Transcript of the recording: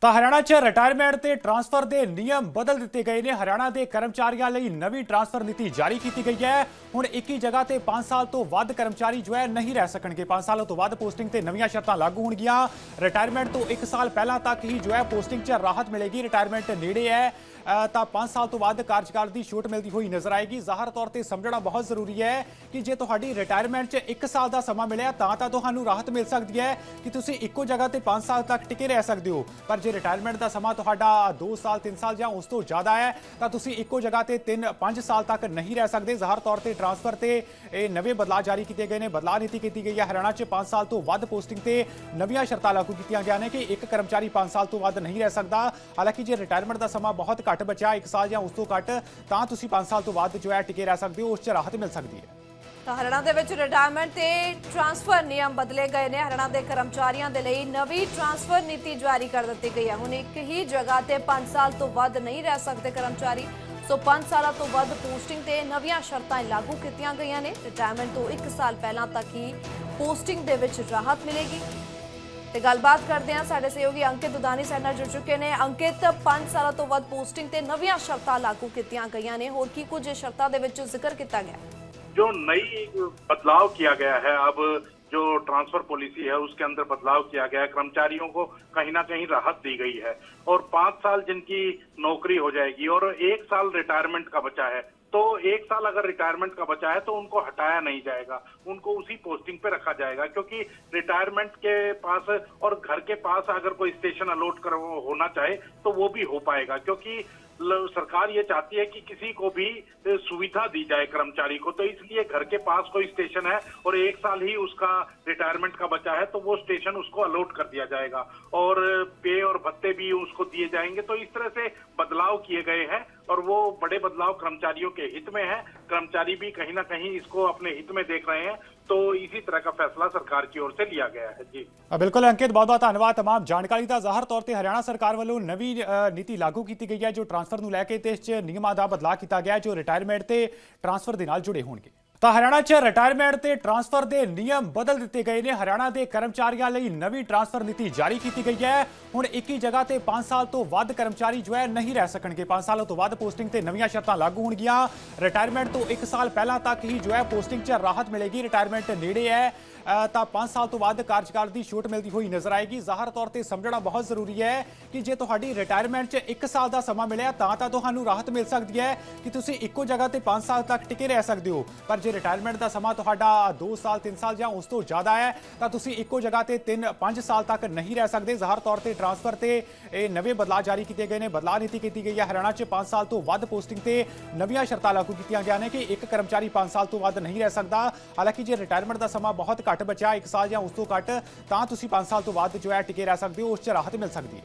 ਤਾਂ ਹਰਿਆਣਾ 'ਚ ਰਿਟਾਇਰਮੈਂਟ ਤੇ ਟ੍ਰਾਂਸਫਰ ਦੇ ਨਿਯਮ ਬਦਲ ਦਿੱਤੇ ਗਏ ਨੇ। ਹਰਿਆਣਾ ਦੇ ਕਰਮਚਾਰੀਆਂ ਲਈ ਨਵੀਂ ਟ੍ਰਾਂਸਫਰ ਨੀਤੀ ਜਾਰੀ ਕੀਤੀ ਗਈ ਹੈ। ਹੁਣ ਇੱਕ ਹੀ ਜਗ੍ਹਾ ਤੇ 5 ਸਾਲ ਤੋਂ ਵੱਧ ਕਰਮਚਾਰੀ ਜੋ ਹੈ ਨਹੀਂ ਰਹਿ ਸਕਣਗੇ। 5 ਸਾਲਾਂ ਤੋਂ ਵੱਧ ਪੋਸਟਿੰਗ ਤੇ ਨਵੀਆਂ ਸ਼ਰਤਾਂ ਲਾਗੂ ਹੋਣਗੀਆਂ। ਰਿਟਾਇਰਮੈਂਟ ਤੋਂ 1 ਸਾਲ ਪਹਿਲਾਂ ਤੱਕ ਹੀ ਜੋ ਹੈ ਪੋਸਟਿੰਗ 'ਚ ਰਾਹਤ ਮਿਲੇਗੀ। ਰਿਟਾਇਰਮੈਂਟ ਨੇੜੇ ਹੈ ਤਾਂ 5 ਸਾਲ ਤੋਂ ਵੱਧ ਕਾਰਜਕਾਲ ਦੀ ਛੂਟ ਮਿਲਦੀ ਹੋਈ ਨਜ਼ਰ ਆਏਗੀ। ਜ਼ਾਹਰ ਤੌਰ ਤੇ ਸਮਝਣਾ ਬਹੁਤ ਜ਼ਰੂਰੀ ਹੈ ਕਿ ਜੇ ਤੁਹਾਡੀ ਰਿਟਾਇਰਮੈਂਟ 'ਚ 1 ਸਾਲ ਦਾ ਸਮਾਂ ਮਿਲਿਆ ਤਾਂ ਤੁਹਾਨੂੰ ਰਾਹਤ ਮਿਲ ਸਕਦੀ ਹੈ ਕਿ ਤੁਸੀਂ ਇੱਕੋ ਜਗ੍ਹਾ ਤੇ 5 ਸਾਲ ਤੱਕ ਟਿਕੇ ਰਹਿ ਸਕਦੇ ਹੋ। ਪਰ ਜੇ ਰਿਟਾਇਰਮੈਂਟ ਦਾ ਸਮਾਂ ਤੁਹਾਡਾ 2 ਸਾਲ 3 ਸਾਲ ਜਾਂ ਉਸ ਤੋਂ ਜ਼ਿਆਦਾ ਹੈ ਤਾਂ ਤੁਸੀਂ ਇੱਕੋ ਜਗ੍ਹਾ ਤੇ 3-5 ਸਾਲ ਤੱਕ ਨਹੀਂ ਰਹਿ ਸਕਦੇ। ਜ਼ਾਹਰ ਤੌਰ ਤੇ ਟ੍ਰਾਂਸਫਰ ਤੇ ਇਹ ਨਵੇਂ ਬਦਲਾਅ ਜਾਰੀ ਕੀਤੇ ਗਏ ਨੇ। ਬਦਲਾਅ ਨੀਤੀ ਕੀਤੀ ਗਈ ਹੈ। ਹਰਿਆਣਾ 'ਚ 5 ਸਾਲ ਤੋਂ ਵੱਧ ਪੋਸਟਿੰਗ ਤੇ ਨਵੀਆਂ ਸ਼ਰਤਾਂ ਲਾਗੂ ਕੀਤੀਆਂ ਗਈਆਂ ਨੇ ਕਿ ਇੱਕ ਕਰਮਚਾਰੀ 5 ਸਾਲ ਤੋਂ ਵੱਧ ਨਹੀਂ ਰਹਿ ਸਕਦਾ। ਹਾਲਾਂਕਿ ਜੇ ਰਿਟਾਇਰਮੈਂਟ ਦਾ ਸਮਾਂ ਬਹੁਤ ਘੱਟ ਬਚਿਆ 1 ਸਾਲ ਜਾਂ ਉਸ ਤੋਂ ਘੱਟ ਤਾਂ ਤੁਸੀਂ 5 ਸਾਲ ਤੋਂ ਵੱਧ ਜੋ ਹੈ ਟਿਕੇ ਰਹਿ ਸਕਦੇ ਹੋ। ਉਸ 'ਚ ਰਾਹਤ ਮਿਲ ਸਕਦੀ ਹੈ। ਤਾਂ ਹਰਿਆਣਾ ਦੇ ਵਿੱਚ ਰਿਟਾਇਰਮੈਂਟ ਤੇ ਟ੍ਰਾਂਸਫਰ ਨਿਯਮ ਬਦਲੇ ਗਏ ਨੇ। ਹਰਿਆਣਾ ਦੇ ਕਰਮਚਾਰੀਆਂ ਦੇ ਲਈ ਨਵੀਂ ਟ੍ਰਾਂਸਫਰ ਨੀਤੀ ਜਾਰੀ ਕਰ ਦਿੱਤੀ ਗਈ ਹੈ। ਹੁਣ ਇੱਕ ਹੀ ਜਗ੍ਹਾ ਤੇ 5 ਸਾਲ ਤੋਂ ਵੱਧ ਨਹੀਂ ਰਹਿ ਸਕਦੇ ਕਰਮਚਾਰੀ। ਸੋ 5 ਸਾਲਾਂ ਤੋਂ ਵੱਧ ਪੋਸਟਿੰਗ ਤੇ ਨਵੀਆਂ ਸ਼ਰਤਾਂ ਲਾਗੂ ਕੀਤੀਆਂ ਗਈਆਂ ਨੇ। ਰਿਟਾਇਰਮੈਂਟ ਤੋਂ 1 ਸਾਲ ਪਹਿਲਾਂ ਤੱਕ ਹੀ ਪੋਸਟਿੰਗ ਦੇ ਵਿੱਚ ਰਾਹਤ ਮਿਲੇਗੀ। ਤੇ ਗੱਲਬਾਤ ਕਰਦੇ ਹਾਂ, ਸਾਡੇ ਸਹਿਯੋਗੀ ਅੰਕਿਤ ਦੁਦਾਨੀ ਸਾਡੇ ਨਾਲ ਜੁੜ ਚੁੱਕੇ ਨੇ। ਅੰਕਿਤ, 5 ਸਾਲਾਂ ਤੋਂ ਵੱਧ ਪੋਸਟਿੰਗ ਤੇ ਨਵੀਆਂ ਸ਼ਰਤਾਂ ਲਾਗੂ ਕੀਤੀਆਂ ਗਈਆਂ ਨੇ। ਹੋਰ ਕੀ कुछ शर्तां दे विच जिक्र किया गया? जो नई बदलाव किया गया है, अब जो ट्रांसफर पॉलिसी है उसके अंदर बदलाव किया गया है। कर्मचारियों को कहीं ना कहीं राहत दी गई है और 5 साल जिनकी नौकरी हो जाएगी और 1 साल रिटायरमेंट का बचा है, तो 1 साल अगर रिटायरमेंट का बचा है तो उनको हटाया नहीं जाएगा, उनको उसी पोस्टिंग पे रखा जाएगा। क्योंकि रिटायरमेंट के पास और घर के पास अगर कोई स्टेशन अलॉट होना चाहे तो वो भी हो पाएगा। क्योंकि सरकार ये चाहती है कि किसी को भी सुविधा दी जाए कर्मचारी को, तो इसलिए घर के पास कोई स्टेशन है और 1 साल ही उसका रिटायरमेंट का बचा है तो वो स्टेशन उसको अलॉट कर दिया जाएगा और पे और भत्ते भी उसको दिए जाएंगे। तो इस तरह से बदलाव किए गए हैं और वो बड़े बदलाव कर्मचारियों के हित में है। कर्मचारी भी कहीं ना कहीं इसको अपने हित में देख रहे हैं, तो इसी तरह का फैसला सरकार की ओर से लिया गया है। जी बिल्कुल अंकित, बहुत बहुत धन्यवाद तमाम जानकारी का। ਜ਼ਾਹਰ ਤੌਰ ਤੇ ਹਰਿਆਣਾ ਸਰਕਾਰ ਵੱਲੋਂ ਨਵੀਂ ਨੀਤੀ ਲਾਗੂ ਕੀਤੀ ਗਈ ਹੈ ਜੋ ਟ੍ਰਾਂਸਫਰ ਨੂੰ ਲੈ ਕੇ ਤੇ ਇਸ 'ਚ ਨਿਯਮਾਂ ਦਾ ਬਦਲਾਅ ਕੀਤਾ ਗਿਆ ਜੋ ਰਿਟਾਇਰਮੈਂਟ ਤੇ ਟ੍ਰਾਂਸਫਰ ਦੇ ਨਾਲ ਜੁੜੇ ਹੋਣਗੇ। ਤਾਂ ਹਰਿਆਣਾ 'ਚ ਰਿਟਾਇਰਮੈਂਟ ਤੇ ਟ੍ਰਾਂਸਫਰ ਦੇ ਨਿਯਮ ਬਦਲ ਦਿੱਤੇ ਗਏ ਨੇ। ਹਰਿਆਣਾ ਦੇ ਕਰਮਚਾਰੀਆਂ ਲਈ ਨਵੀਂ ਟ੍ਰਾਂਸਫਰ ਨੀਤੀ ਜਾਰੀ ਕੀਤੀ ਗਈ ਹੈ। ਹੁਣ ਇੱਕ ਹੀ ਜਗ੍ਹਾ ਤੇ 5 ਸਾਲ ਤੋਂ ਵੱਧ ਕਰਮਚਾਰੀ ਜੋ ਹੈ ਨਹੀਂ ਰਹਿ ਸਕਣਗੇ। 5 ਸਾਲਾਂ ਤੋਂ ਵੱਧ ਪੋਸਟਿੰਗ ਤੇ ਨਵੀਆਂ ਸ਼ਰਤਾਂ ਲਾਗੂ ਹੋਣਗੀਆਂ। ਰਿਟਾਇਰਮੈਂਟ ਤੋਂ 1 ਸਾਲ ਪਹਿਲਾਂ ਤੱਕ ਹੀ ਜੋ ਹੈ ਪੋਸਟਿੰਗ 'ਚ ਰਾਹਤ ਮਿਲੇਗੀ। ਰਿਟਾਇਰਮੈਂਟ ਨੇੜੇ ਹੈ ਤਾਂ 5 ਸਾਲ ਤੋਂ ਵੱਧ ਕਾਰਜਕਾਲ ਦੀ ਛੂਟ ਮਿਲਦੀ ਹੋਈ ਨਜ਼ਰ ਆਏਗੀ। ਜ਼ਾਹਰ ਤੌਰ ਤੇ ਸਮਝਣਾ ਬਹੁਤ ਜ਼ਰੂਰੀ ਹੈ ਕਿ ਜੇ ਤੁਹਾਡੀ ਰਿਟਾਇਰਮੈਂਟ 'ਚ 1 ਸਾਲ ਦਾ ਸਮਾਂ ਮਿਲਿਆ ਤਾਂ ਤੁਹਾਨੂੰ ਰਾਹਤ ਮਿਲ ਸਕਦੀ ਹੈ ਕਿ ਤੁਸੀਂ ਇੱਕੋ ਜਗ੍ਹਾ ਤੇ 5 ਸਾਲ ਤੱਕ ਟਿਕੇ ਰਹਿ ਸਕਦੇ ਹੋ। ਪਰ ਜੇ ਰਿਟਾਇਰਮੈਂਟ ਦਾ ਸਮਾਂ ਤੁਹਾਡਾ 2 ਸਾਲ 3 ਸਾਲ ਜਾਂ ਉਸ ਤੋਂ ਜ਼ਿਆਦਾ ਹੈ ਤਾਂ ਤੁਸੀਂ ਇੱਕੋ ਜਗ੍ਹਾ ਤੇ 3-5 ਸਾਲ ਤੱਕ ਨਹੀਂ ਰਹਿ ਸਕਦੇ। ਜ਼ਾਹਰ ਤੌਰ ਤੇ ਟ੍ਰਾਂਸਫਰ ਤੇ ਇਹ ਨਵੇਂ ਬਦਲਾਅ ਜਾਰੀ ਕੀਤੇ ਗਏ ਨੇ। ਬਦਲਾਅ ਨੀਤੀ ਕੀਤੀ ਗਈ ਹੈ। ਹਰਿਆਣਾ 'ਚ 5 ਸਾਲ ਤੋਂ ਵੱਧ ਪੋਸਟਿੰਗ ਤੇ ਨਵੀਆਂ ਸ਼ਰਤਾਂ ਲਾਗੂ ਕੀਤੀਆਂ ਗਈਆਂ ਨੇ ਕਿ ਇੱਕ ਕਰਮਚਾਰੀ 5 ਸਾਲ ਤੋਂ ਵੱਧ ਨਹੀਂ ਰਹਿ ਸਕਦਾ। ਹਾਲਾਂਕਿ ਜੇ ਰਿਟਾਇਰਮੈਂਟ ਦਾ ਸਮਾਂ ਬਹੁਤ ਘੱਟ ਬਚਿਆ 1 ਸਾਲ ਜਾਂ ਉਸ ਤੋਂ ਘੱਟ ਤਾਂ ਤੁਸੀਂ 5 ਸਾਲ ਤੋਂ ਵੱਧ ਜੋ ਹੈ ਟਿਕੇ ਰਹਿ ਸਕਦੇ ਹੋ। ਉਸ 'ਚ ਰਾਹਤ ਮਿਲ ਸਕਦੀ ਹੈ।